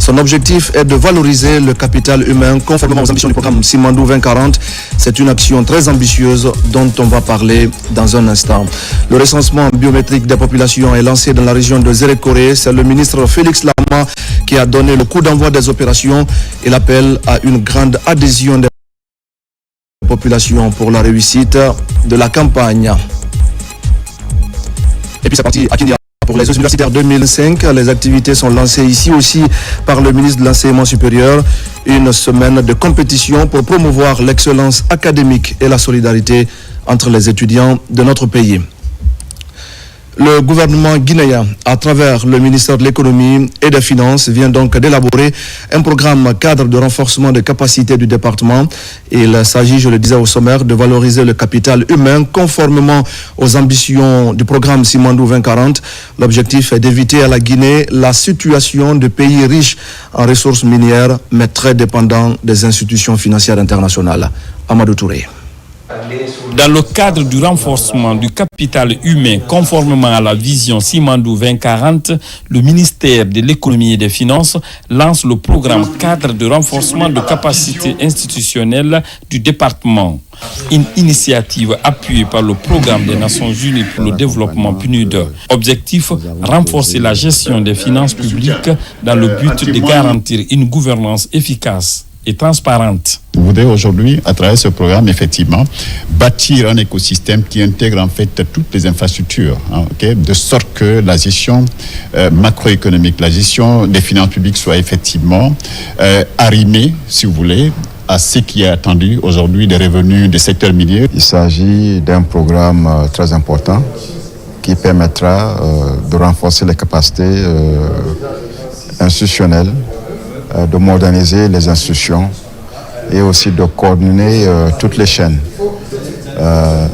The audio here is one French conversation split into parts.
Son objectif est de valoriser le capital humain conformément aux ambitions du programme Simandou 2040. C'est une action très ambitieuse dont on va parler dans un instant. Le recensement biométrique des populations est lancé dans la région de Zérékoré. C'est le ministre Félix Lama qui a donné le coup d'envoi des opérations. Il appelle à une grande adhésion des populations pour la réussite de la campagne. Et puis c'est parti à Kindia. Pour les universitaires 2005, les activités sont lancées ici aussi par le ministre de l'Enseignement supérieur. Une semaine de compétition pour promouvoir l'excellence académique et la solidarité entre les étudiants de notre pays. Le gouvernement guinéen, à travers le ministère de l'économie et des finances, vient donc d'élaborer un programme cadre de renforcement des capacités du département. Il s'agit, je le disais au sommaire, de valoriser le capital humain conformément aux ambitions du programme Simandou 2040. L'objectif est d'éviter à la Guinée la situation de pays riches en ressources minières, mais très dépendants des institutions financières internationales. Amadou Touré. Dans le cadre du renforcement du capital humain conformément à la vision Simandou 2040, le ministère de l'économie et des finances lance le programme cadre de renforcement de capacités institutionnelles du département. Une initiative appuyée par le programme des Nations Unies pour le développement PNUD. Objectif, renforcer la gestion des finances publiques dans le but de garantir une gouvernance efficace et transparente. Vous voudrez aujourd'hui, à travers ce programme, effectivement, bâtir un écosystème qui intègre en fait toutes les infrastructures, de sorte que la gestion macroéconomique, la gestion des finances publiques soit effectivement arrimée, si vous voulez, à ce qui est attendu aujourd'hui des revenus des secteurs miniers. Il s'agit d'un programme très important qui permettra de renforcer les capacités institutionnelles, de moderniser les institutions et aussi de coordonner toutes les chaînes.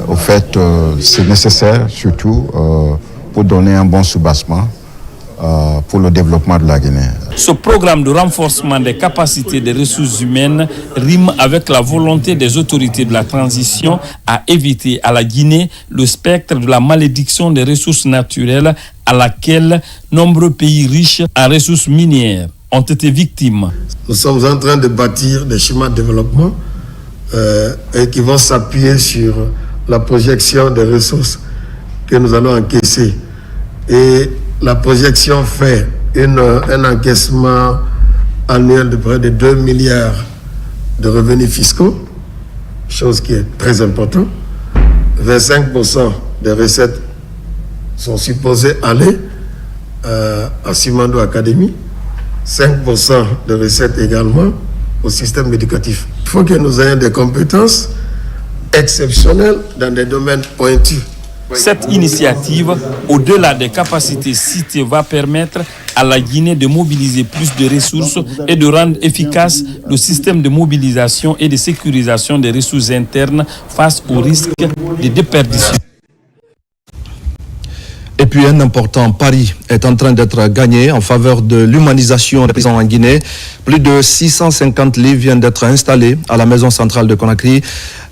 Au fait, c'est nécessaire surtout pour donner un bon soubassement pour le développement de la Guinée. Ce programme de renforcement des capacités des ressources humaines rime avec la volonté des autorités de la transition à éviter à la Guinée le spectre de la malédiction des ressources naturelles à laquelle nombreux pays riches en ressources minières ont été victimes. Nous sommes en train de bâtir des schémas de développement et qui vont s'appuyer sur la projection des ressources que nous allons encaisser. Et la projection fait un encaissement annuel de près de 2 milliards de revenus fiscaux, chose qui est très importante. 25% des recettes sont supposées aller à Simandou Academy. 5% de recettes également au système éducatif. Il faut que nous ayons des compétences exceptionnelles dans des domaines pointus. Cette initiative, au-delà des capacités citées, va permettre à la Guinée de mobiliser plus de ressources et de rendre efficace le système de mobilisation et de sécurisation des ressources internes face au risque de déperdition. Et puis un important pari est en train d'être gagné en faveur de l'humanisation des prisons en Guinée. Plus de 650 lits viennent d'être installés à la maison centrale de Conakry.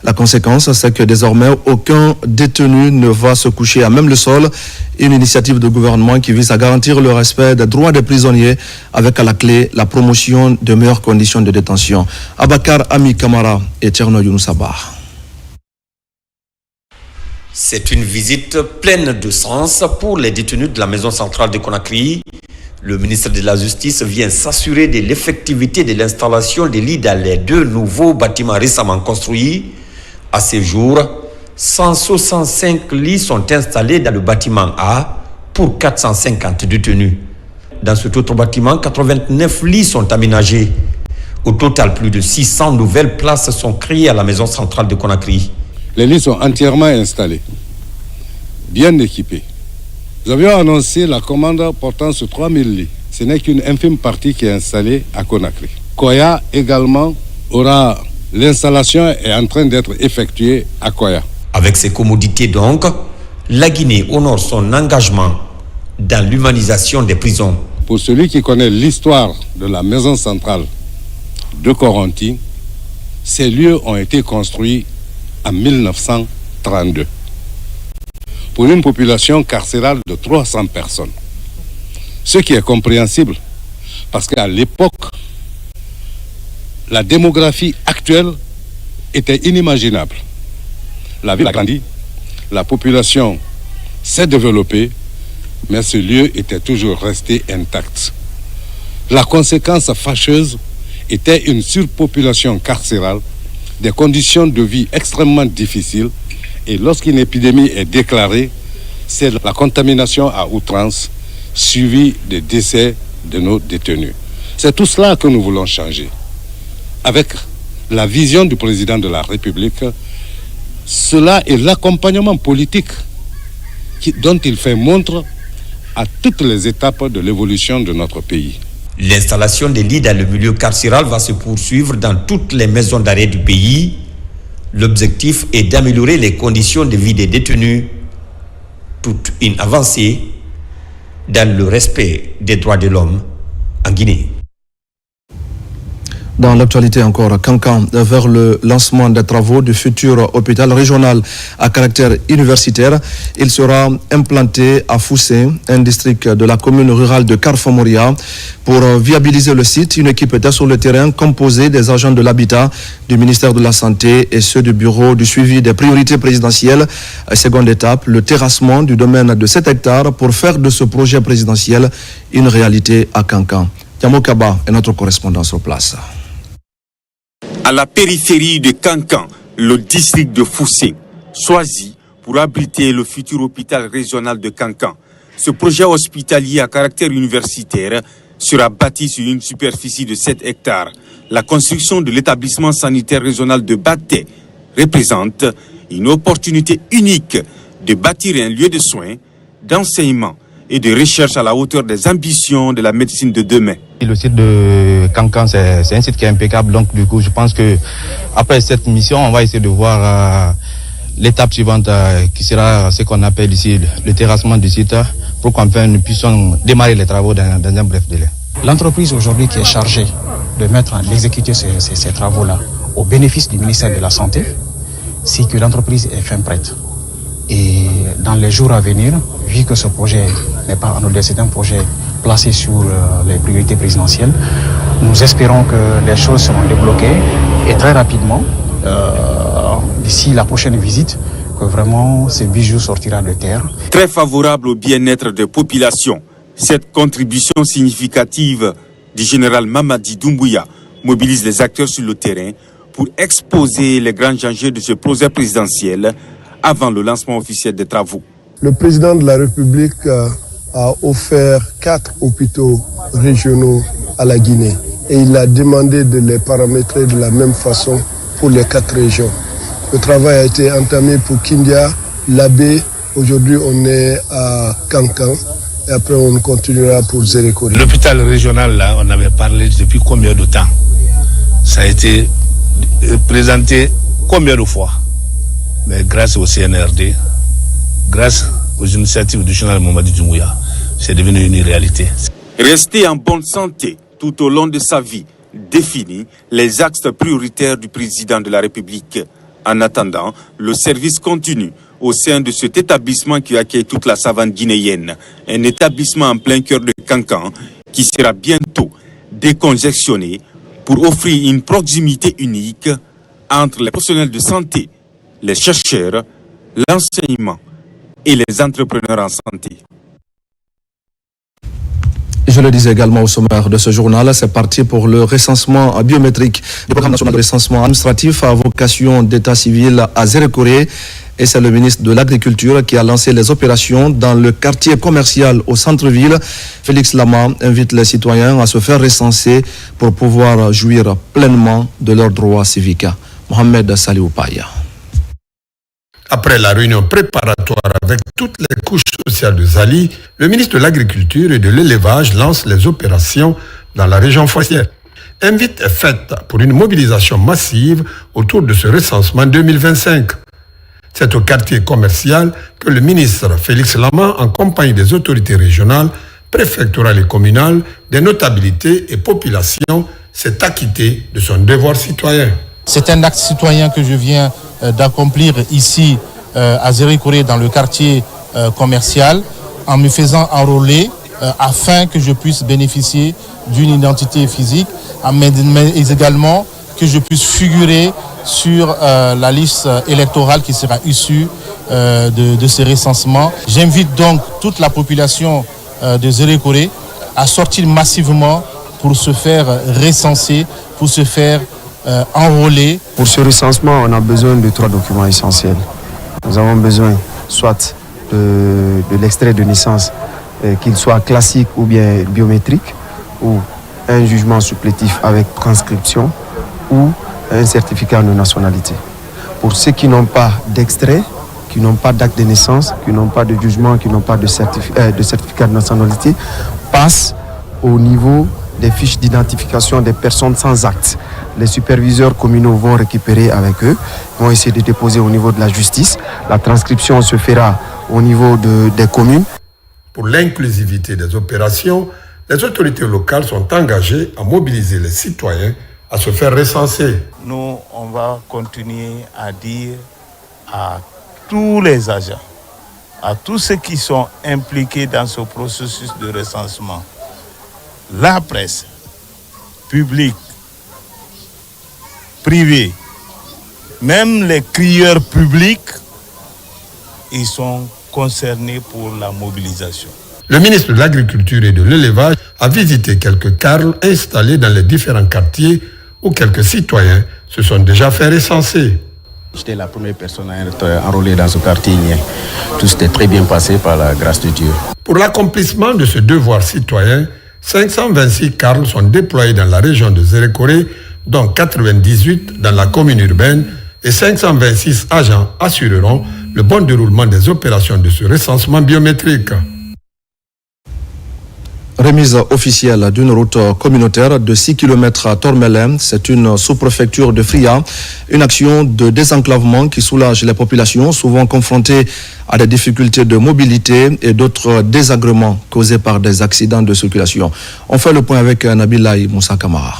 La conséquence, c'est que désormais, aucun détenu ne va se coucher à même le sol. Une initiative de gouvernement qui vise à garantir le respect des droits des prisonniers avec à la clé la promotion de meilleures conditions de détention. Abakar Ami Kamara et Tcherno Younoussaba. C'est une visite pleine de sens pour les détenus de la maison centrale de Conakry. Le ministre de la Justice vient s'assurer de l'effectivité de l'installation des lits dans les 2 nouveaux bâtiments récemment construits. À ce jour, 165 lits sont installés dans le bâtiment A pour 450 détenus. Dans cet autre bâtiment, 89 lits sont aménagés. Au total, plus de 600 nouvelles places sont créées à la maison centrale de Conakry. Les lits sont entièrement installés, bien équipés. Nous avions annoncé la commande portant sur 3000 lits. Ce n'est qu'une infime partie qui est installée à Conakry. Koya également aura... L'installation est en train d'être effectuée à Koya. Avec ces commodités donc, la Guinée honore son engagement dans l'humanisation des prisons. Pour celui qui connaît l'histoire de la maison centrale de Coronti, ces lieux ont été construits en 1932 pour une population carcérale de 300 personnes. Ce qui est compréhensible Parce qu'à l'époque, la démographie actuelle était inimaginable. La ville a grandi, la population s'est développée, mais ce lieu était toujours resté intact. La conséquence fâcheuse était une surpopulation carcérale, des conditions de vie extrêmement difficiles, et lorsqu'une épidémie est déclarée, c'est la contamination à outrance, suivie des décès de nos détenus. C'est tout cela que nous voulons changer. Avec la vision du président de la République, cela est l'accompagnement politique dont il fait montre à toutes les étapes de l'évolution de notre pays. L'installation des lits dans le milieu carcéral va se poursuivre dans toutes les maisons d'arrêt du pays. L'objectif est d'améliorer les conditions de vie des détenus. Toute une avancée dans le respect des droits de l'homme en Guinée. Dans l'actualité encore, Kankan, vers le lancement des travaux du futur hôpital régional à caractère universitaire. Il sera implanté à Foussé, un district de la commune rurale de Carfamoria. Pour viabiliser le site, une équipe était sur le terrain composée des agents de l'habitat, du ministère de la Santé et ceux du bureau du suivi des priorités présidentielles. Seconde étape, le terrassement du domaine de 7 hectares pour faire de ce projet présidentiel une réalité à Kankan. Tiamo Kaba est notre correspondant sur place. À la périphérie de Kankan, le district de Foussé, choisi pour abriter le futur hôpital régional de Kankan. Ce projet hospitalier à caractère universitaire sera bâti sur une superficie de 7 hectares. La construction de l'établissement sanitaire régional de Baté représente une opportunité unique de bâtir un lieu de soins, d'enseignement et de recherche à la hauteur des ambitions de la médecine de demain. Le site de Kankan, c'est un site qui est impeccable. Donc, du coup, je pense que après cette mission, on va essayer de voir l'étape suivante qui sera ce qu'on appelle ici le terrassement du site pour qu'enfin nous puissions démarrer les travaux dans un bref délai. L'entreprise aujourd'hui qui est chargée de mettre en exécuter ces travaux-là au bénéfice du ministère de la Santé, c'est que l'entreprise est fin prête. Et dans les jours à venir, vu que ce projet n'est pas anodin, c'est un projet placé sur les priorités présidentielles, nous espérons que les choses seront débloquées et très rapidement, d'ici la prochaine visite, que vraiment ce bijou sortira de terre. Très favorable au bien-être des populations, cette contribution significative du général Mamadi Doumbouya mobilise les acteurs sur le terrain pour exposer les grands enjeux de ce projet présidentiel avant le lancement officiel des travaux. Le président de la République a offert 4 hôpitaux régionaux à la Guinée et il a demandé de les paramétrer de la même façon pour les 4 régions. Le travail a été entamé pour Kindia, Labé, aujourd'hui on est à Kankan et après on continuera pour Zérékori. L'hôpital régional là, on avait parlé depuis combien de temps? Ça a été présenté combien de fois? Mais grâce au CNRD, grâce aux initiatives du général Mamadi Doumbouya, c'est devenu une réalité. Rester en bonne santé tout au long de sa vie définit les axes prioritaires du président de la République. En attendant, le service continue au sein de cet établissement qui accueille toute la savane guinéenne. Un établissement en plein cœur de Kankan qui sera bientôt décongestionné pour offrir une proximité unique entre les professionnels de santé, les chercheurs, l'enseignement et les entrepreneurs en santé. Je le disais également au sommaire de ce journal, c'est parti pour le recensement biométrique. Le programme national de recensement administratif à vocation d'état civil à Zérékori. Et c'est le ministre de l'Agriculture qui a lancé les opérations dans le quartier commercial au centre-ville. Félix Lama invite les citoyens à se faire recenser pour pouvoir jouir pleinement de leurs droits civiques. Mohamed Saliou Paya. Après la réunion préparatoire avec toutes les couches sociales de Zali, le ministre de l'Agriculture et de l'Élevage lance les opérations dans la région forestière. Invite est faite pour une mobilisation massive autour de ce recensement 2025. C'est au quartier commercial que le ministre Félix Lama, en compagnie des autorités régionales, préfectorales et communales, des notabilités et populations, s'est acquitté de son devoir citoyen. C'est un acte citoyen que je viens d'accomplir ici à Zérékori dans le quartier commercial en me faisant enrôler afin que je puisse bénéficier d'une identité physique, mais également que je puisse figurer sur la liste électorale qui sera issue de ces recensements. J'invite donc toute la population de Zérékoré à sortir massivement pour se faire recenser, pour se faire enrôler. Pour ce recensement, on a besoin de 3 documents essentiels. Nous avons besoin soit de l'extrait de naissance, qu'il soit classique ou bien biométrique, ou un jugement supplétif avec transcription, ou un certificat de nationalité. Pour ceux qui n'ont pas d'extrait, qui n'ont pas d'acte de naissance, qui n'ont pas de jugement, qui n'ont pas de certificat de nationalité, passent au niveau des fiches d'identification des personnes sans acte. Les superviseurs communaux vont récupérer avec eux, vont essayer de déposer au niveau de la justice. La transcription se fera au niveau des communes. Pour l'inclusivité des opérations, les autorités locales sont engagées à mobiliser les citoyens à se faire recenser. Nous, on va continuer à dire à tous les agents, à tous ceux qui sont impliqués dans ce processus de recensement, la presse, publique, privée, même les crieurs publics, ils sont concernés pour la mobilisation. Le ministre de l'Agriculture et de l'Élevage a visité quelques carles installés dans les différents quartiers où quelques citoyens se sont déjà fait recenser. J'étais la première personne à être enrôlée dans ce quartier. Tout s'était très bien passé par la grâce de Dieu. Pour l'accomplissement de ce devoir citoyen, 526 carles sont déployés dans la région de Zérékoré, dont 98 dans la commune urbaine, et 526 agents assureront le bon déroulement des opérations de ce recensement biométrique. Remise officielle d'une route communautaire de 6 km à Tormelin, c'est une sous-préfecture de Fria, une action de désenclavement qui soulage les populations souvent confrontées à des difficultés de mobilité et d'autres désagréments causés par des accidents de circulation. On fait le point avec Nabilaï Moussa Kamara.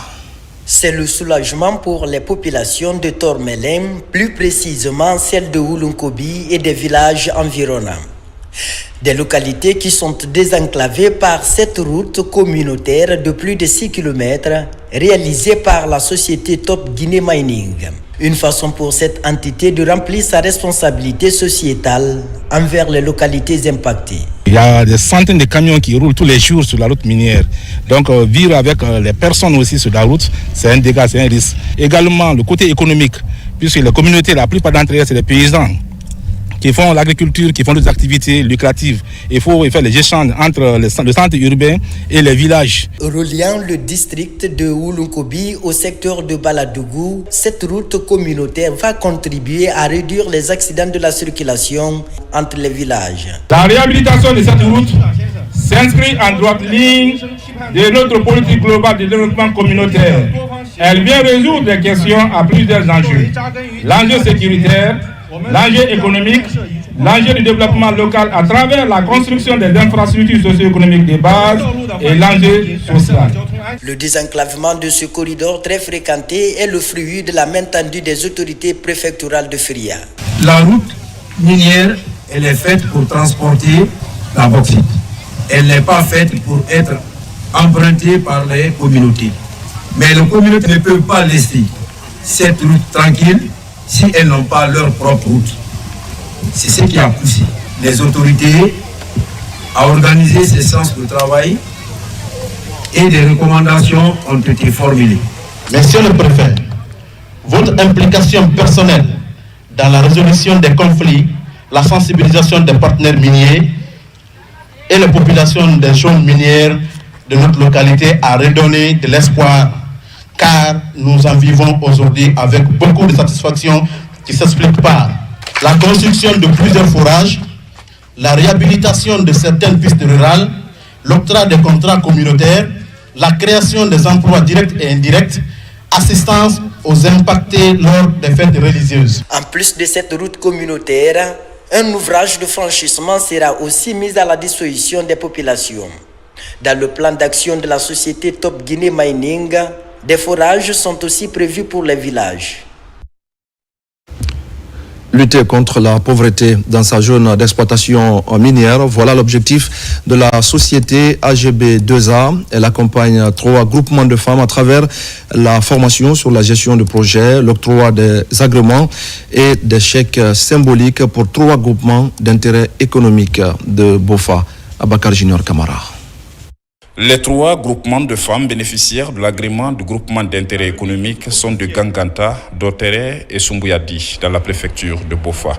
C'est le soulagement pour les populations de Tormelin, plus précisément celles de Wulunkobi et des villages environnants. Des localités qui sont désenclavées par cette route communautaire de plus de 6 km réalisée par la société Top Guinée Mining. Une façon pour cette entité de remplir sa responsabilité sociétale envers les localités impactées. Il y a des centaines de camions qui roulent tous les jours sur la route minière. Donc vivre avec les personnes aussi sur la route, c'est un dégât, c'est un risque. Également le côté économique, puisque les communautés, la plupart d'entre elles, c'est des paysans qui font l'agriculture, qui font des activités lucratives. Il faut faire les échanges entre le centre urbain et les villages. Reliant le district de Wulunkobi au secteur de Baladougou, cette route communautaire va contribuer à réduire les accidents de la circulation entre les villages. La réhabilitation de cette route s'inscrit en droite ligne de notre politique globale de développement communautaire. Elle vient résoudre des questions à plusieurs enjeux. L'enjeu sécuritaire, l'enjeu économique, l'enjeu du développement local à travers la construction des infrastructures socio-économiques de base et l'enjeu social. Le désenclavement de ce corridor très fréquenté est le fruit de la main tendue des autorités préfectorales de Fria. La route minière, elle est faite pour transporter la bauxite. Elle n'est pas faite pour être empruntée par les communautés. Mais les communautés ne peuvent pas laisser cette route tranquille si elles n'ont pas leur propre route. C'est ce qui a poussé les autorités à organiser ces séances de travail et des recommandations ont été formulées. Monsieur le préfet, votre implication personnelle dans la résolution des conflits, la sensibilisation des partenaires miniers et les populations des zones minières de notre localité a redonné de l'espoir, car nous en vivons aujourd'hui avec beaucoup de satisfaction qui s'explique par la construction de plusieurs forages, la réhabilitation de certaines pistes rurales, l'octroi des contrats communautaires, la création des emplois directs et indirects, assistance aux impactés lors des fêtes religieuses. En plus de cette route communautaire, un ouvrage de franchissement sera aussi mis à la disposition des populations. Dans le plan d'action de la société Top Guinée Mining, des forages sont aussi prévus pour les villages. lutter contre la pauvreté dans sa zone d'exploitation minière. Voilà l'objectif de la société AGB2A. Elle accompagne 3 groupements de femmes à travers la formation sur la gestion de projets, l'octroi des agréments et des chèques symboliques pour 3 groupements d'intérêt économique de Bofa. Abakar Junior Kamara. Les 3 groupements de femmes bénéficiaires de l'agrément du groupement d'intérêt économique sont de Ganganta, Dotere et Sumbouyadi dans la préfecture de Bofa.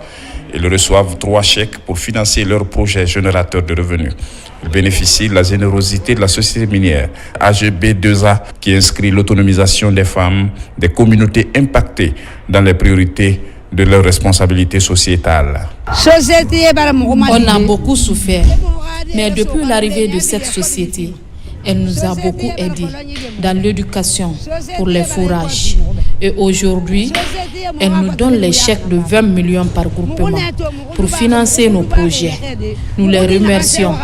Ils reçoivent 3 chèques pour financer leurs projets générateurs de revenus. Ils bénéficient de la générosité de la société minière AGB2A qui inscrit l'autonomisation des femmes, des communautés impactées dans les priorités de leurs responsabilités sociétales. On a beaucoup souffert, mais depuis l'arrivée de cette société, elle nous a beaucoup aidés dans l'éducation pour les fourrages. Et aujourd'hui, elle nous donne les chèques de 20 millions par groupement pour financer nos projets. Nous les remercions.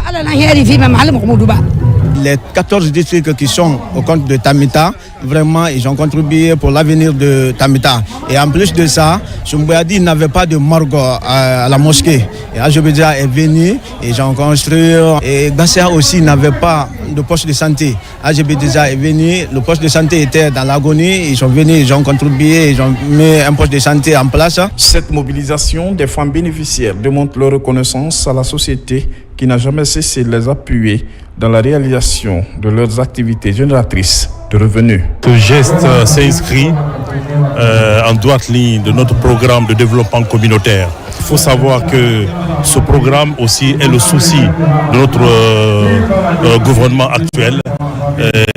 Les 14 districts qui sont au compte de Tamita, vraiment, ils ont contribué pour l'avenir de Tamita. Et en plus de ça, Sumbouyadi n'avait pas de morgue à la mosquée. Et AGB2A est venu, ils ont construit. Et Gassia aussi n'avait pas de poste de santé. AGB2A est venu, le poste de santé était dans l'agonie. Ils sont venus, ils ont contribué, ils ont mis un poste de santé en place. Cette mobilisation des femmes bénéficiaires démontre leur reconnaissance à la société qui n'a jamais cessé de les appuyer dans la réalisation de leurs activités génératrices de revenus. Ce geste s'inscrit en droite ligne de notre programme de développement communautaire. Il faut savoir que ce programme aussi est le souci de notre gouvernement actuel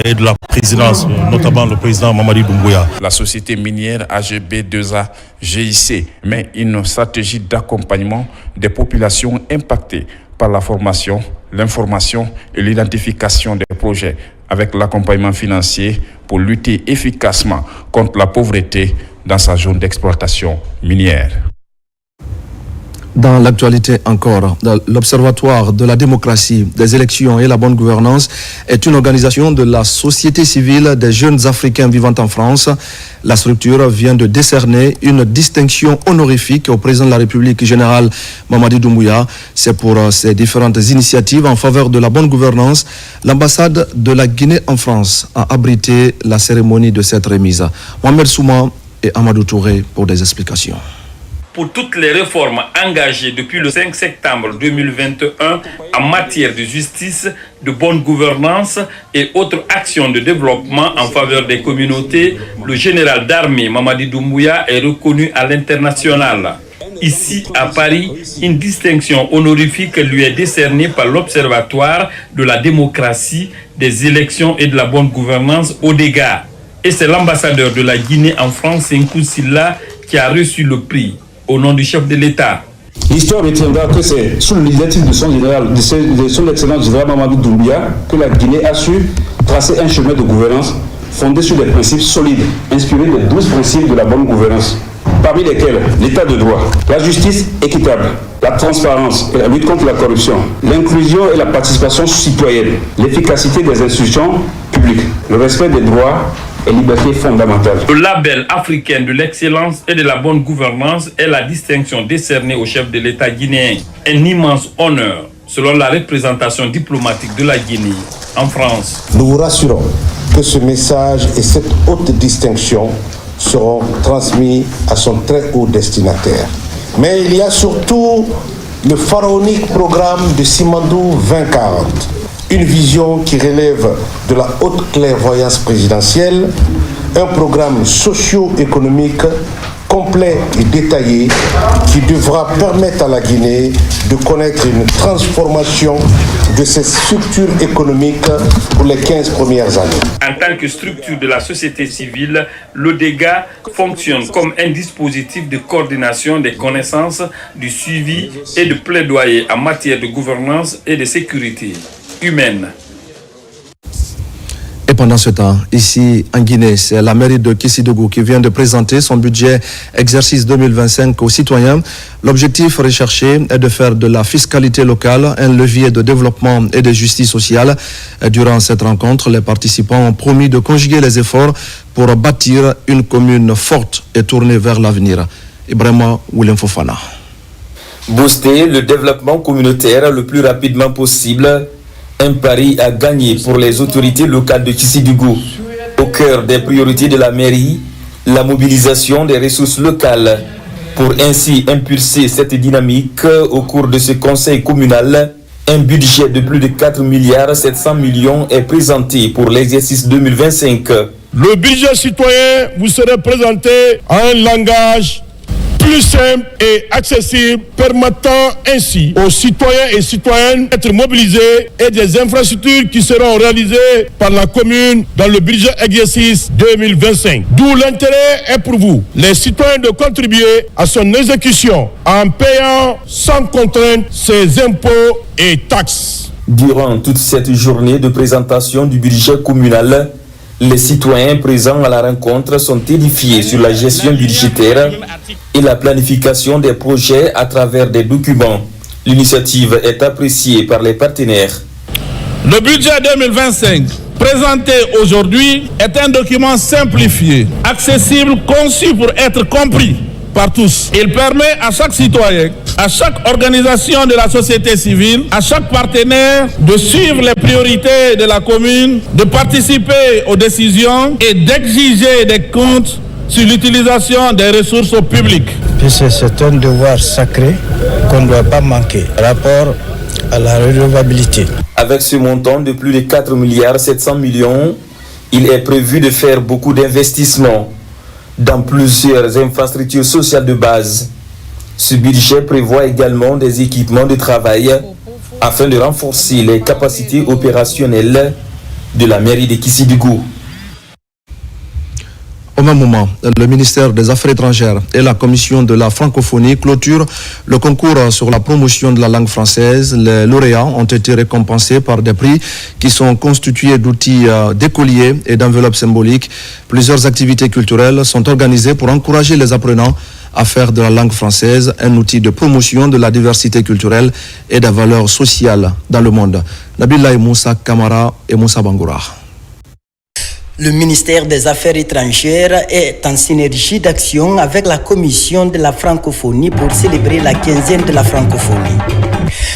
et de la présidence, notamment le président Mamadi Doumbouya. La société minière AGB2A GIC met une stratégie d'accompagnement des populations impactées par la formation, l'information et l'identification des projets avec l'accompagnement financier pour lutter efficacement contre la pauvreté dans sa zone d'exploitation minière. Dans l'actualité encore, l'Observatoire de la démocratie, des élections et la bonne gouvernance est une organisation de la société civile des jeunes Africains vivant en France. La structure vient de décerner une distinction honorifique au président de la République général Mamadi Doumbouya. C'est pour ces différentes initiatives en faveur de la bonne gouvernance. L'ambassade de la Guinée en France a abrité la cérémonie de cette remise. Mohamed Souma et Amadou Touré pour des explications. Pour toutes les réformes engagées depuis le 5 septembre 2021 en matière de justice, de bonne gouvernance et autres actions de développement en faveur des communautés, le général d'armée Mamadi Doumbouya est reconnu à l'international. Ici, à Paris, une distinction honorifique lui est décernée par l'Observatoire de la démocratie, des élections et de la bonne gouvernance, ODEGA. Et c'est l'ambassadeur de la Guinée en France, Senkou Silla, qui a reçu le prix au nom du chef de l'État. L'histoire retiendra que c'est sous l'initiative de son général, de son excellence général Mamadi Doumbouya, que la Guinée a su tracer un chemin de gouvernance fondé sur des principes solides, inspirés des 12 principes de la bonne gouvernance, parmi lesquels l'état de droit, la justice équitable, la transparence et la lutte contre la corruption, l'inclusion et la participation citoyenne, l'efficacité des institutions publiques, le respect des droits et libertés fondamentales. Le label africain de l'excellence et de la bonne gouvernance est la distinction décernée au chef de l'État guinéen. Un immense honneur, selon la représentation diplomatique de la Guinée en France. Nous vous rassurons que ce message et cette haute distinction seront transmis à son très haut destinataire. Mais il y a surtout le pharaonique programme de Simandou 2040. Une vision qui relève de la haute clairvoyance présidentielle, un programme socio-économique complet et détaillé qui devra permettre à la Guinée de connaître une transformation de ses structures économiques pour les 15 premières années. En tant que structure de la société civile, l'ODEGA fonctionne comme un dispositif de coordination des connaissances, du suivi et de plaidoyer en matière de gouvernance et de sécurité humaine. Et pendant ce temps, ici en Guinée, c'est la mairie de Kissidougou qui vient de présenter son budget exercice 2025 aux citoyens. L'objectif recherché est de faire de la fiscalité locale un levier de développement et de justice sociale. Durant cette rencontre, les participants ont promis de conjuguer les efforts pour bâtir une commune forte et tournée vers l'avenir. Ibrahima Willem Fofana. Booster le développement communautaire le plus rapidement possible, un pari à gagner pour les autorités locales de Kissidougou. Au cœur des priorités de la mairie, la mobilisation des ressources locales pour ainsi impulser cette dynamique au cours de ce conseil communal. Un budget de plus de 4,7 milliards est présenté pour l'exercice 2025. Le budget citoyen vous sera présenté en un langage plus simple et accessible, permettant ainsi aux citoyens et citoyennes d'être mobilisés et des infrastructures qui seront réalisées par la commune dans le budget exercice 2025. D'où l'intérêt est pour vous, les citoyens, de contribuer à son exécution en payant sans contrainte ses impôts et taxes. Durant toute cette journée de présentation du budget communal, les citoyens présents à la rencontre sont édifiés sur la gestion budgétaire et la planification des projets à travers des documents. L'initiative est appréciée par les partenaires. Le budget 2025 présenté aujourd'hui est un document simplifié, accessible, conçu pour être compris par tous. Il permet à chaque citoyen, à chaque organisation de la société civile, à chaque partenaire de suivre les priorités de la commune, de participer aux décisions et d'exiger des comptes sur l'utilisation des ressources publiques. C'est un devoir sacré qu'on ne doit pas manquer par rapport à la redevabilité. Avec ce montant de plus de 4,7 milliards, il est prévu de faire beaucoup d'investissements dans plusieurs infrastructures sociales de base. Ce budget prévoit également des équipements de travail afin de renforcer les capacités opérationnelles de la mairie de Kissidougou. Au même moment, le ministère des Affaires étrangères et la Commission de la francophonie clôturent le concours sur la promotion de la langue française. Les lauréats ont été récompensés par des prix qui sont constitués d'outils d'écoliers et d'enveloppes symboliques. Plusieurs activités culturelles sont organisées pour encourager les apprenants à faire de la langue française un outil de promotion de la diversité culturelle et des valeurs sociales dans le monde. Nabilaï Moussa Kamara et Moussa Bangoura. Le ministère des Affaires étrangères est en synergie d'action avec la Commission de la francophonie pour célébrer la 15e de la francophonie.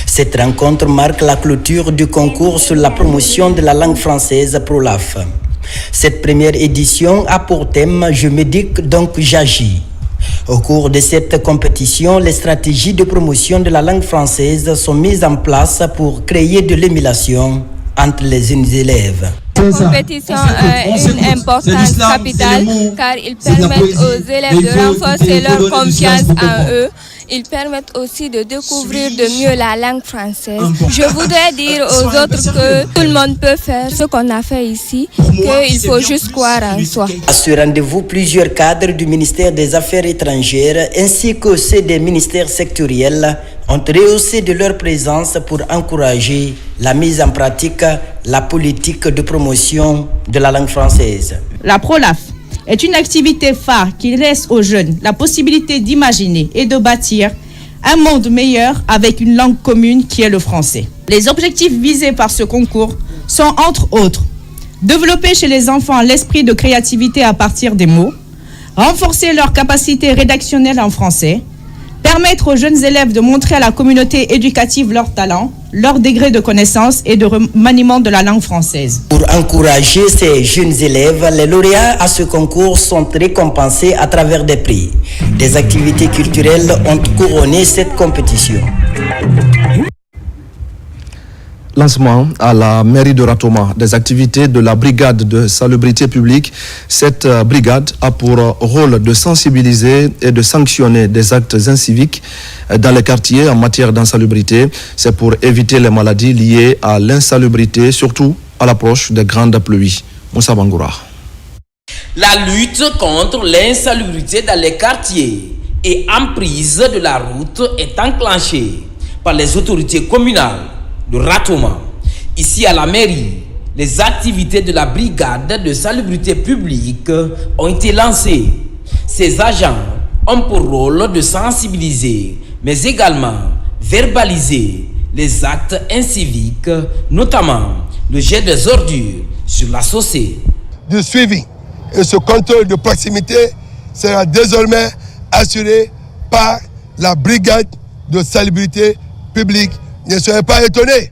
Cette rencontre marque la clôture du concours sur la promotion de la langue française ProLaf. Cette première édition a pour thème « Je médique donc j'agis ». Au cours de cette compétition, les stratégies de promotion de la langue française sont mises en place pour créer de l'émulation entre les élèves. La compétition a une importance capitale car ils permettent aux élèves de renforcer leur confiance en eux. Ils permettent aussi de découvrir de mieux la langue française. Je voudrais dire aux autres que tout le monde peut faire ce qu'on a fait ici, qu'il faut juste croire en soi. À ce rendez-vous, plusieurs cadres du ministère des Affaires étrangères ainsi que ceux des ministères sectoriels ont rehaussé de leur présence pour encourager la mise en pratique la politique de promotion de la langue française. La ProLaf est une activité phare qui laisse aux jeunes la possibilité d'imaginer et de bâtir un monde meilleur avec une langue commune qui est le français. Les objectifs visés par ce concours sont entre autres développer chez les enfants l'esprit de créativité à partir des mots, renforcer leur capacité rédactionnelle en français, permettre aux jeunes élèves de montrer à la communauté éducative leurs talents, leur degré de connaissance et de remaniement de la langue française. Pour encourager ces jeunes élèves, les lauréats à ce concours sont récompensés à travers des prix. Des activités culturelles ont couronné cette compétition. Lancement à la mairie de Ratoma des activités de la brigade de salubrité publique. Cette brigade a pour rôle de sensibiliser et de sanctionner des actes inciviques dans les quartiers en matière d'insalubrité. C'est pour éviter les maladies liées à l'insalubrité, surtout à l'approche des grandes pluies. Moussa Bangoura. La lutte contre l'insalubrité dans les quartiers et emprise de la route est enclenchée par les autorités communales de Ratoma. Ici à la mairie, les activités de la brigade de salubrité publique ont été lancées. Ces agents ont pour rôle de sensibiliser, mais également verbaliser les actes inciviques, notamment le jet des ordures sur la chaussée. Du suivi et ce contrôle de proximité sera désormais assuré par la brigade de salubrité publique. Ne soyez pas étonnés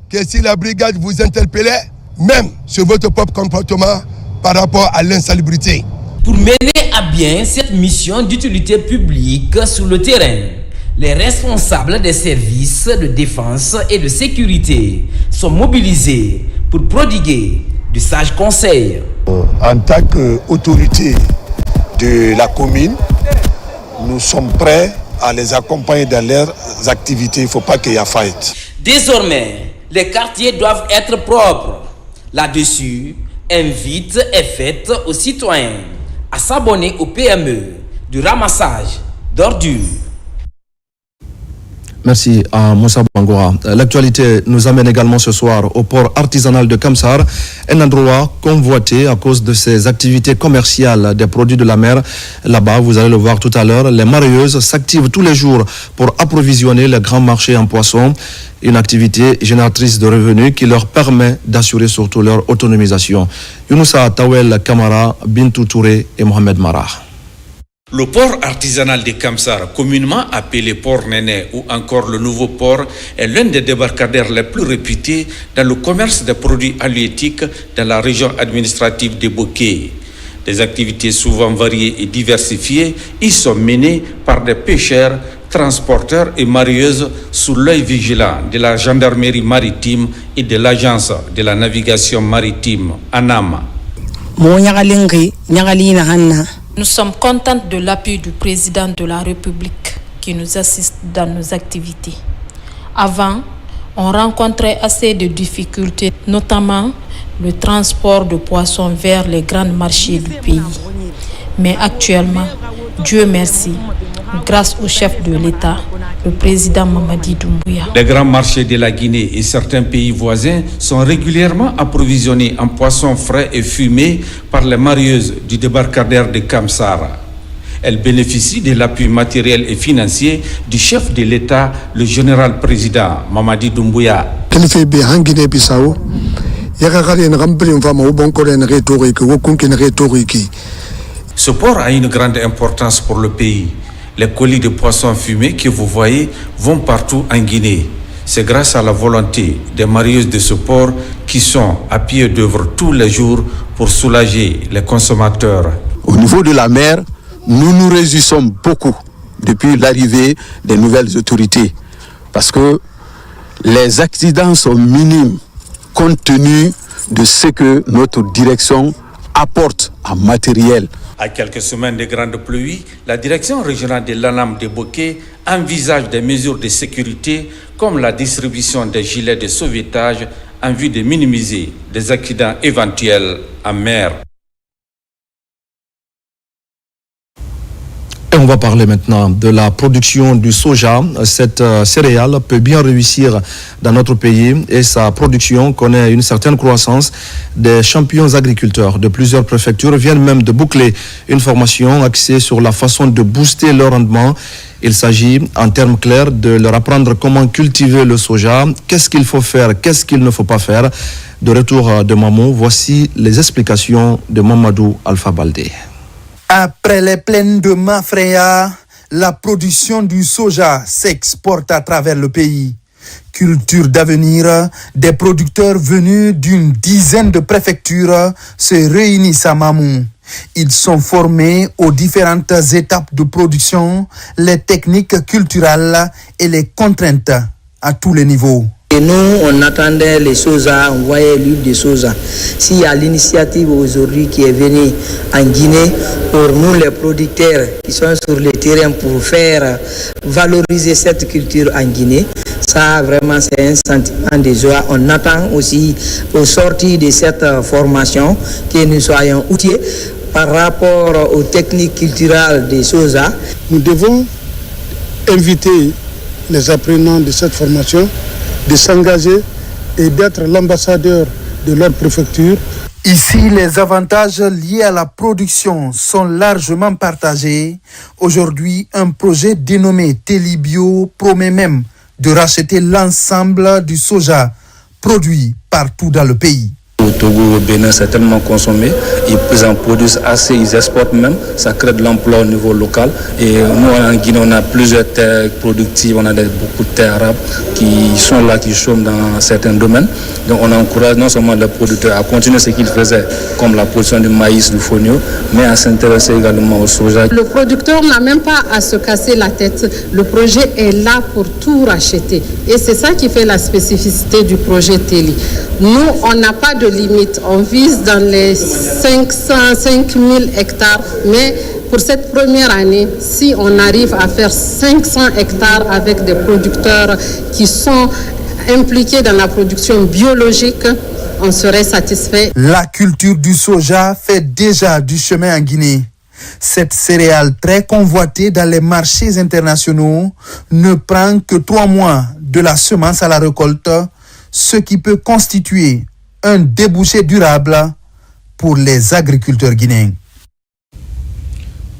que si la brigade vous interpellait, même sur votre propre comportement par rapport à l'insalubrité. Pour mener à bien cette mission d'utilité publique sur le terrain, les responsables des services de défense et de sécurité sont mobilisés pour prodiguer de sages conseils. En tant qu'autorité de la commune, nous sommes prêts à les accompagner dans leurs activités. Il ne faut pas qu'il y ait faillite. Désormais, les quartiers doivent être propres. Là-dessus, invite est faite aux citoyens à s'abonner au PME du ramassage d'ordures. Merci à Moussa Bangora. L'actualité nous amène également ce soir au port artisanal de Kamsar, un endroit convoité à cause de ses activités commerciales des produits de la mer. Là-bas, vous allez le voir tout à l'heure, les mareyeuses s'activent tous les jours pour approvisionner le grand marché en poissons, une activité génératrice de revenus qui leur permet d'assurer surtout leur autonomisation. Younoussa Tawel Kamara, Bintou Touré et Mohamed Mara. Le port artisanal de Kamsar, communément appelé port Néné ou encore le nouveau port, est l'un des débarcadères les plus réputés dans le commerce des produits halieutiques dans la région administrative de Boké. Des activités souvent variées et diversifiées y sont menées par des pêcheurs, transporteurs et marieuses sous l'œil vigilant de la gendarmerie maritime et de l'agence de la navigation maritime, ANAM. Nous sommes contents de l'appui du président de la République qui nous assiste dans nos activités. Avant, on rencontrait assez de difficultés, notamment le transport de poissons vers les grands marchés du pays. Mais actuellement, Dieu merci, grâce au chef de l'État, le président Mamadi Doumbouya. Les grands marchés de la Guinée et certains pays voisins sont régulièrement approvisionnés en poissons frais et fumés par les marieuses du débarcadère de Kamsar. Elles bénéficient de l'appui matériel et financier du chef de l'État, le général président Mamadi Doumbouya. Ce port a une grande importance pour le pays. Les colis de poissons fumés que vous voyez vont partout en Guinée. C'est grâce à la volonté des marieuses de ce port qui sont à pied d'œuvre tous les jours pour soulager les consommateurs. Au niveau de la mer, nous nous réjouissons beaucoup depuis l'arrivée des nouvelles autorités parce que les accidents sont minimes compte tenu de ce que notre direction apporte en matériel. À quelques semaines de grandes pluies, la direction régionale de l'ANAM de Boké envisage des mesures de sécurité comme la distribution des gilets de sauvetage en vue de minimiser des accidents éventuels en mer. Et on va parler maintenant de la production du soja. Cette céréale peut bien réussir dans notre pays et sa production connaît une certaine croissance. Des champions agriculteurs de plusieurs préfectures viennent même de boucler une formation axée sur la façon de booster leur rendement. Il s'agit, en termes clairs, de leur apprendre comment cultiver le soja, qu'est-ce qu'il faut faire, qu'est-ce qu'il ne faut pas faire. De retour de Mamou, voici les explications de Mamadou Alpha Baldé. Après les plaines de Mafreya, la production du soja s'exporte à travers le pays. Culture d'avenir, des producteurs venus d'une dizaine de préfectures se réunissent à Mamou. Ils sont formés aux différentes étapes de production, les techniques culturelles et les contraintes à tous les niveaux. Et nous, on attendait les soja, on voyait l'huile de soja. S'il y a l'initiative aujourd'hui qui est venue en Guinée, pour nous les producteurs qui sont sur le terrain pour faire valoriser cette culture en Guinée, ça vraiment c'est un sentiment de joie. On attend aussi au sortir de cette formation que nous soyons outillés par rapport aux techniques culturelles des soja. Nous devons inviter les apprenants de cette formation de s'engager et d'être l'ambassadeur de leur préfecture. Ici, les avantages liés à la production sont largement partagés. Aujourd'hui, un projet dénommé Telibio promet même de racheter l'ensemble du soja produit partout dans le pays. Au Togo, au Bénin, c'est tellement consommé. Ils en produisent assez, ils exportent même. Ça crée de l'emploi au niveau local. Et nous, en Guinée, on a plusieurs terres productives. On a beaucoup de terres arabes qui sont là, qui chôment dans certains domaines. Donc on encourage non seulement les producteurs à continuer ce qu'ils faisaient, comme la production du maïs, du fonio, mais à s'intéresser également au soja. Le producteur n'a même pas à se casser la tête. Le projet est là pour tout racheter. Et c'est ça qui fait la spécificité du projet Téli. Nous, on n'a pas de limite. On vise dans les 5000 hectares. Mais pour cette première année, si on arrive à faire 500 hectares avec des producteurs qui sont impliqués dans la production biologique, on serait satisfait. La culture du soja fait déjà du chemin en Guinée. Cette céréale très convoitée dans les marchés internationaux ne prend que 3 mois de la semence à la récolte, ce qui peut constituer un débouché durable pour les agriculteurs guinéens.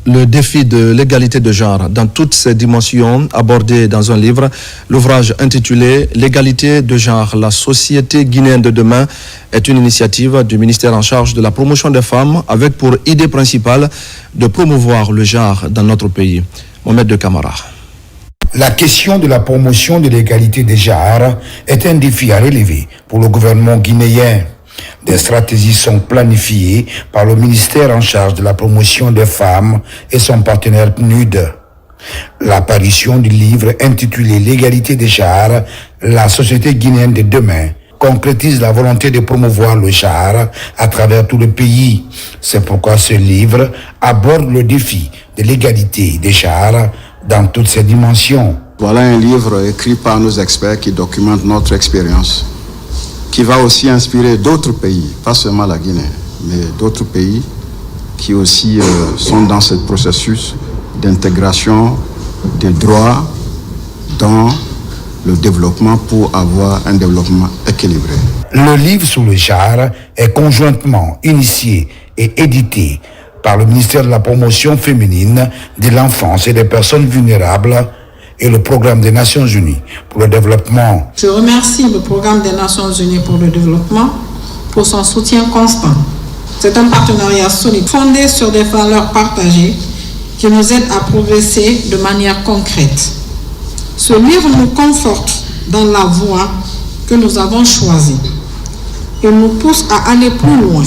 Le défi de l'égalité de genre dans toutes ses dimensions abordé dans un livre, l'ouvrage intitulé « L'égalité de genre, la société guinéenne de demain » est une initiative du ministère en charge de la promotion des femmes avec pour idée principale de promouvoir le genre dans notre pays. Mohamed de Camara. La question de la promotion de l'égalité des genres est un défi à relever pour le gouvernement guinéen. Des stratégies sont planifiées par le ministère en charge de la promotion des femmes et son partenaire PNUD. L'apparition du livre intitulé « L'égalité des genres, la société guinéenne de demain » concrétise la volonté de promouvoir le genre à travers tout le pays. C'est pourquoi ce livre aborde le défi de l'égalité des genres dans toutes ses dimensions. Voilà un livre écrit par nos experts qui documente notre expérience, qui va aussi inspirer d'autres pays, pas seulement la Guinée, mais d'autres pays qui aussi sont dans ce processus d'intégration des droits dans le développement pour avoir un développement équilibré. Le livre sur le genre est conjointement initié et édité par le ministère de la Promotion féminine, de l'enfance et des personnes vulnérables et le Programme des Nations Unies pour le développement. Je remercie le Programme des Nations Unies pour le développement pour son soutien constant. C'est un partenariat solide, fondé sur des valeurs partagées qui nous aident à progresser de manière concrète. Ce livre nous conforte dans la voie que nous avons choisie. Il nous pousse à aller plus loin,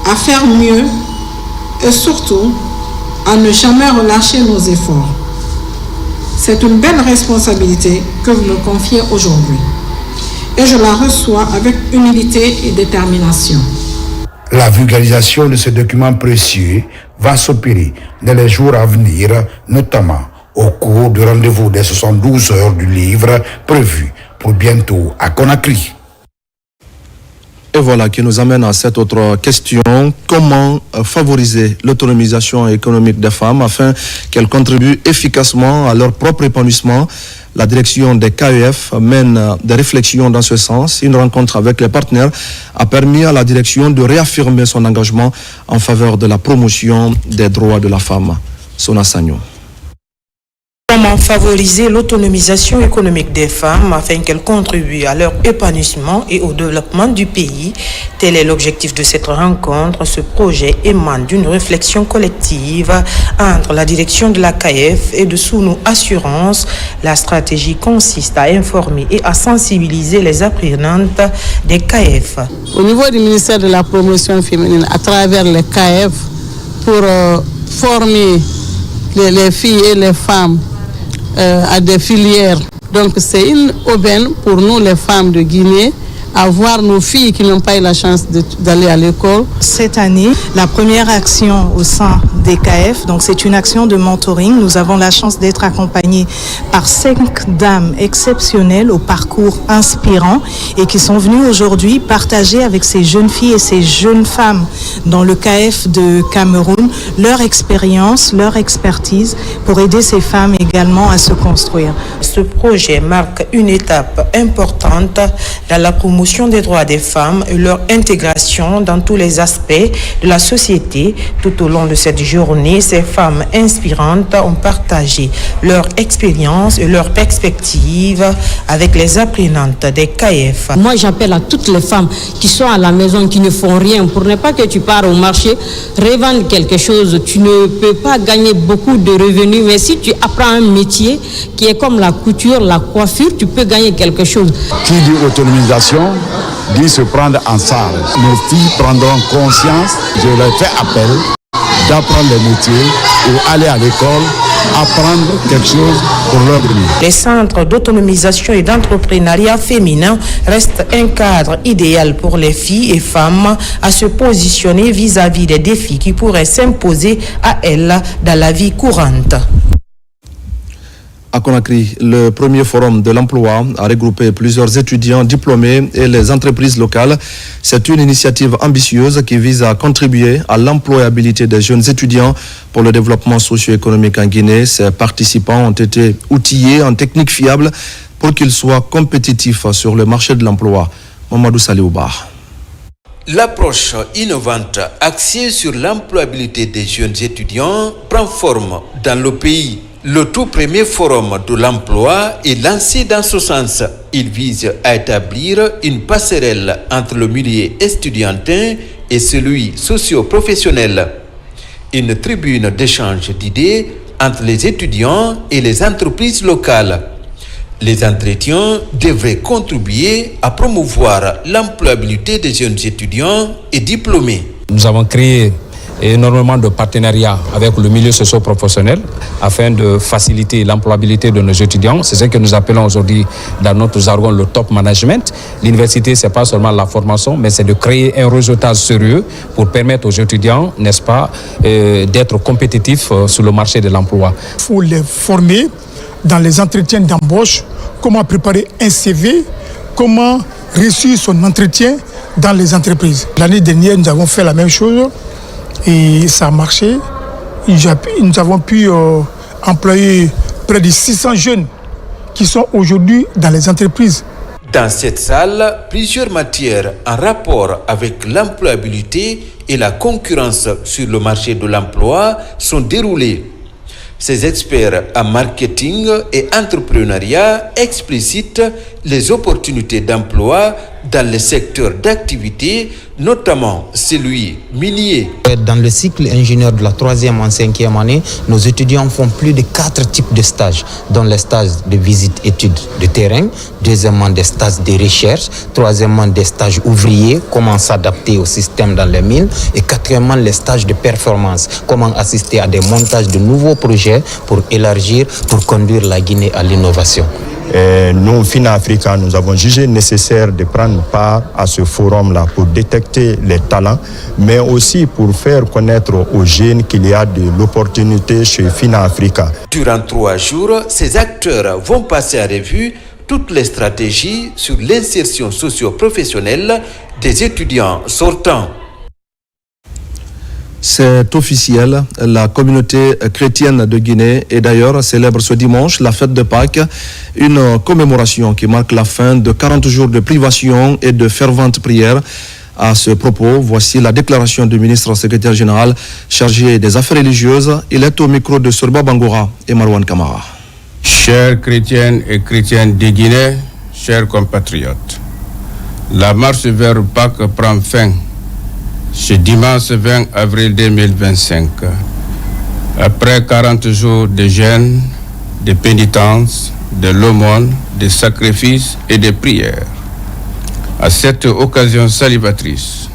à faire mieux et surtout à ne jamais relâcher nos efforts. C'est une belle responsabilité que vous me confiez aujourd'hui et je la reçois avec humilité et détermination. La vulgarisation de ce document précieux va s'opérer dans les jours à venir, notamment au cours du rendez-vous des 72 heures du livre prévu pour bientôt à Conakry. Et voilà qui nous amène à cette autre question. Comment favoriser l'autonomisation économique des femmes afin qu'elles contribuent efficacement à leur propre épanouissement? La direction des KEF mène des réflexions dans ce sens. Une rencontre avec les partenaires a permis à la direction de réaffirmer son engagement en faveur de la promotion des droits de la femme. Sona Sagno. Comment favoriser l'autonomisation économique des femmes afin qu'elles contribuent à leur épanouissement et au développement du pays? Tel est l'objectif de cette rencontre. Ce projet émane d'une réflexion collective entre la direction de la KF et de Sounou Assurance. La stratégie consiste à informer et à sensibiliser les apprenantes des KF. Au niveau du ministère de la Promotion féminine, à travers les KF, pour former les filles et les femmes à des filières. Donc c'est une aubaine pour nous les femmes de Guinée avoir nos filles qui n'ont pas eu la chance d'aller à l'école. Cette année, la première action au sein des KF, donc c'est une action de mentoring. Nous avons la chance d'être accompagnés par 5 dames exceptionnelles au parcours inspirant et qui sont venues aujourd'hui partager avec ces jeunes filles et ces jeunes femmes dans le KF de Cameroun leur expérience, leur expertise pour aider ces femmes également à se construire. Ce projet marque une étape importante dans la promotion promotion des droits des femmes et leur intégration dans tous les aspects de la société. Tout au long de cette journée, ces femmes inspirantes ont partagé leur expérience et leurs perspectives avec les apprenantes des CAEF. Moi, j'appelle à toutes les femmes qui sont à la maison, qui ne font rien, pour ne pas que tu pars au marché, revendre quelque chose. Tu ne peux pas gagner beaucoup de revenus, mais si tu apprends un métier qui est comme la couture, la coiffure, tu peux gagner quelque chose. Qui dit autonomisation dit se prendre en charge. Nos filles prendront conscience, je leur fais appel d'apprendre les métiers ou aller à l'école, apprendre quelque chose pour leur vie. Les centres d'autonomisation et d'entrepreneuriat féminin restent un cadre idéal pour les filles et femmes à se positionner vis-à-vis des défis qui pourraient s'imposer à elles dans la vie courante. À Conakry, le premier forum de l'emploi a regroupé plusieurs étudiants diplômés et les entreprises locales. C'est une initiative ambitieuse qui vise à contribuer à l'employabilité des jeunes étudiants pour le développement socio-économique en Guinée. Ces participants ont été outillés en techniques fiables pour qu'ils soient compétitifs sur le marché de l'emploi. Mamadou Saliouba. L'approche innovante axée sur l'employabilité des jeunes étudiants prend forme dans le pays. Le tout premier forum de l'emploi est lancé dans ce sens. Il vise à établir une passerelle entre le milieu estudiantin et celui socio-professionnel. Une tribune d'échange d'idées entre les étudiants et les entreprises locales. Les entretiens devraient contribuer à promouvoir l'employabilité des jeunes étudiants et diplômés. Nous avons créé énormément de partenariats avec le milieu socio-professionnel afin de faciliter l'employabilité de nos étudiants. C'est ce que nous appelons aujourd'hui dans notre jargon le top management. L'université, ce n'est pas seulement la formation, mais c'est de créer un réseautage sérieux pour permettre aux étudiants, n'est-ce pas, d'être compétitifs sur le marché de l'emploi. Il faut les former dans les entretiens d'embauche, comment préparer un CV, comment réussir son entretien dans les entreprises. L'année dernière, nous avons fait la même chose. Et ça a marché. Nous avons pu employer près de 600 jeunes qui sont aujourd'hui dans les entreprises. Dans cette salle, plusieurs matières en rapport avec l'employabilité et la concurrence sur le marché de l'emploi sont déroulées. Ces experts en marketing et entrepreneuriat explicitent les opportunités d'emploi dans les secteurs d'activité, notamment celui minier. Dans le cycle ingénieur de la 3e en 5e année, nos étudiants font plus de 4 types de stages, dont les stages de visite études de terrain, deuxièmement des stages de recherche, troisièmement des stages ouvriers, comment s'adapter au système dans les mines, et quatrièmement les stages de performance, comment assister à des montages de nouveaux projets pour élargir, pour conduire la Guinée à l'innovation. Nous, FINAFRICA, nous avons jugé nécessaire de prendre part à ce forum-là pour détecter les talents, mais aussi pour faire connaître aux jeunes qu'il y a de l'opportunité chez FINAFRICA. Durant 3 jours, ces acteurs vont passer en revue toutes les stratégies sur l'insertion socio-professionnelle des étudiants sortants. C'est officiel, la communauté chrétienne de Guinée et d'ailleurs célèbre ce dimanche la fête de Pâques, une commémoration qui marque la fin de 40 jours de privation et de ferventes prières. À ce propos, voici la déclaration du ministre secrétaire général chargé des affaires religieuses. Il est au micro de Sorba Bangora et Marwan Kamara. Chers chrétiennes et chrétiens de Guinée, chers compatriotes, la marche vers Pâques prend fin ce dimanche 20 avril 2025, après 40 jours de jeûne, de pénitence, de l'aumône, de sacrifices et de prières. À cette occasion salutatrice,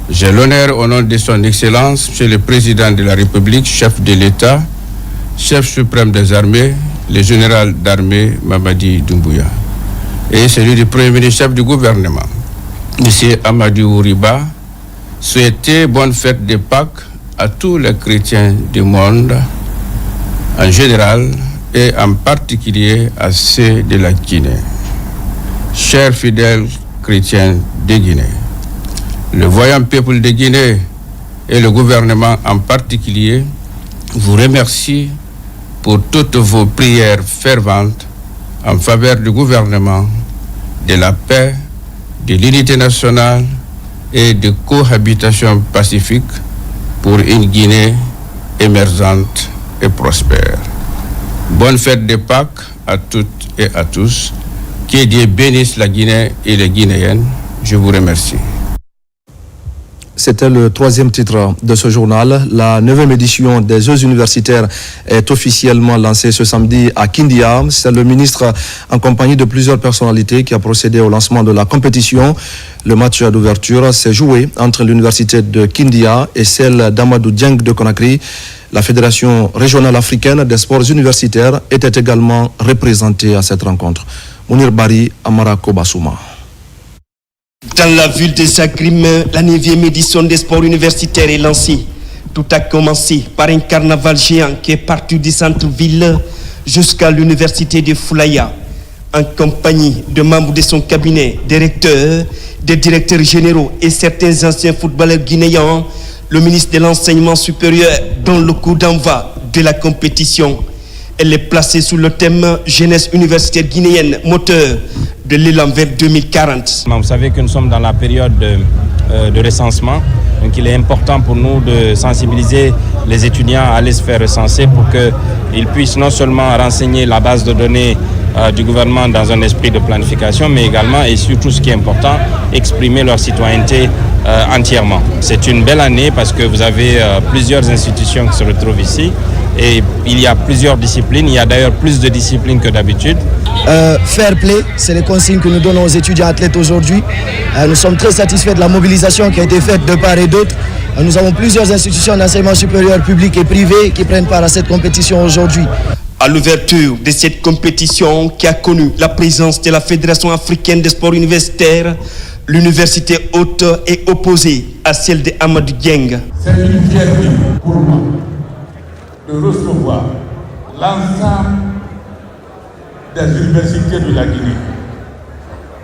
j'ai l'honneur au nom de son Excellence, Monsieur le Président de la République, chef de l'État, chef suprême des armées, le général d'armée Mamadi Doumbouya, et celui du Premier ministre chef du gouvernement, M. Amadou Riba, souhaiter bonne fête de Pâques à tous les chrétiens du monde en général et en particulier à ceux de la Guinée. Chers fidèles chrétiens de Guinée, le voyant peuple de Guinée et le gouvernement en particulier vous remercie pour toutes vos prières ferventes en faveur du gouvernement, de la paix, de l'unité nationale et de cohabitation pacifique pour une Guinée émergente et prospère. Bonne fête de Pâques à toutes et à tous. Que Dieu bénisse la Guinée et les Guinéennes. Je vous remercie. C'était le 3e titre de ce journal. La 9e édition des Jeux universitaires est officiellement lancée ce samedi à Kindia. C'est le ministre en compagnie de plusieurs personnalités qui a procédé au lancement de la compétition. Le match d'ouverture s'est joué entre l'université de Kindia et celle d'Amadou Dieng de Conakry. La Fédération régionale africaine des sports universitaires était également représentée à cette rencontre. Mounir Bari, Amara Kobasouma. Dans la ville de Zagreb, la 9e édition des sports universitaires est lancée. Tout a commencé par un carnaval géant qui est parti du centre-ville jusqu'à l'université de Foulaya, en compagnie de membres de son cabinet, des recteurs, des directeurs généraux et certains anciens footballeurs guinéens. Le ministre de l'Enseignement supérieur donne le coup d'envoi de la compétition. Elle est placée sous le thème Jeunesse universitaire guinéenne, moteur de l'élan vers 2040. Vous savez que nous sommes dans la période de recensement, donc il est important pour nous de sensibiliser les étudiants à aller se faire recenser pour qu'ils puissent non seulement renseigner la base de données du gouvernement dans un esprit de planification, mais également et surtout ce qui est important, exprimer leur citoyenneté entièrement. C'est une belle année parce que vous avez plusieurs institutions qui se retrouvent ici et il y a plusieurs disciplines, il y a d'ailleurs plus de disciplines que d'habitude. Fair play, c'est les consignes que nous donnons aux étudiants athlètes aujourd'hui. Nous sommes très satisfaits de la mobilisation qui a été faite de part et d'autre. Nous avons plusieurs institutions d'enseignement supérieur public et privé qui prennent part à cette compétition aujourd'hui. À l'ouverture de cette compétition qui a connu la présence de la Fédération africaine des sports universitaires, l'université haute est opposée à celle de Amadou Dieng. C'est une fierté pour moi de recevoir l'ensemble des universités de la Guinée,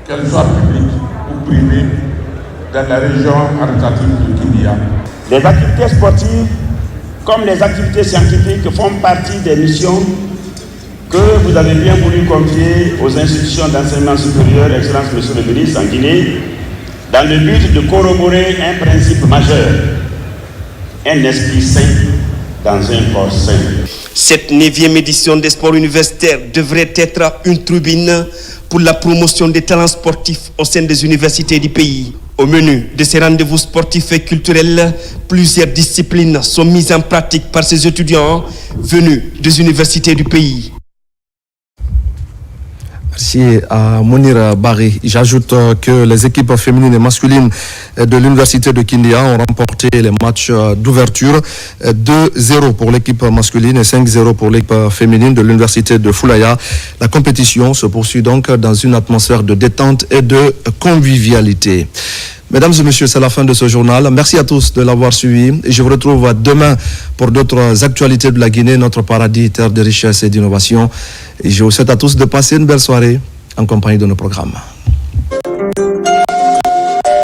qu'elles soient publiques ou privées, dans la région administrative de Kindia. Les activités sportives comme les activités scientifiques font partie des missions que vous avez bien voulu confier aux institutions d'enseignement supérieur, Excellence Monsieur le ministre, en Guinée, dans le but de corroborer un principe majeur, un esprit sain dans un corps sain. Cette 9e édition des sports universitaires devrait être une tribune pour la promotion des talents sportifs au sein des universités du pays. Au menu de ces rendez-vous sportifs et culturels, plusieurs disciplines sont mises en pratique par ces étudiants venus des universités du pays. Merci à Mounir Bari. J'ajoute que les équipes féminines et masculines de l'université de Kindia ont remporté les matchs d'ouverture 2-0 pour l'équipe masculine et 5-0 pour l'équipe féminine de l'université de Foulaya. La compétition se poursuit donc dans une atmosphère de détente et de convivialité. Mesdames et messieurs, c'est la fin de ce journal. Merci à tous de l'avoir suivi. Et je vous retrouve demain pour d'autres actualités de la Guinée, notre paradis, terre de richesse et d'innovation. Et je vous souhaite à tous de passer une belle soirée en compagnie de nos programmes.